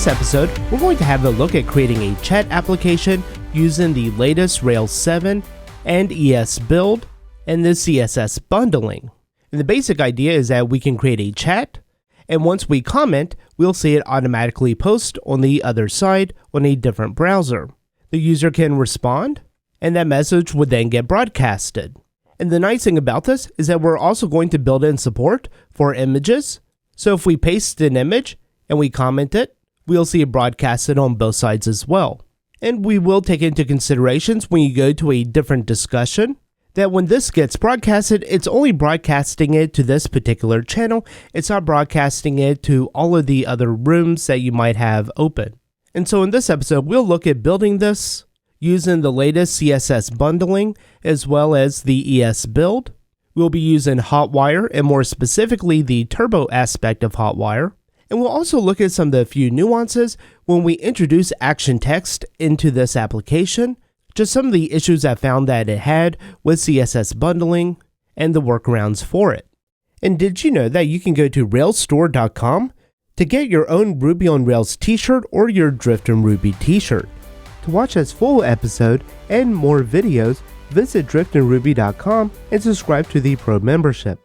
this episode, we're going to have a look at creating a chat application using the latest Rails 7 and ES build and the CSS bundling. And the basic idea is that we can create a chat, and once we comment, we'll see it automatically post on the other side on a different browser. The user can respond, and that message would then get broadcasted. And the nice thing about this is that we're also going to build in support for images. So if we paste an image and we comment it, we'll see it broadcasted on both sides as well. And we will take into considerations when you go to a different discussion that when this gets broadcasted, it's only broadcasting it to this particular channel. It's not broadcasting it to all of the other rooms that you might have open. And so in this episode, we'll look at building this using the latest CSS bundling as well as the ES build. We'll be using Hotwire and more specifically the turbo aspect of Hotwire. And we'll also look at some of the few nuances when we introduce action text into this application, just some of the issues I found that it had with CSS bundling and the workarounds for it. And did you know that you can go to railsstore.com to get your own Ruby on Rails t-shirt or your Drift in Ruby t-shirt? To watch this full episode and more videos, visit driftinruby.com and subscribe to the Pro membership.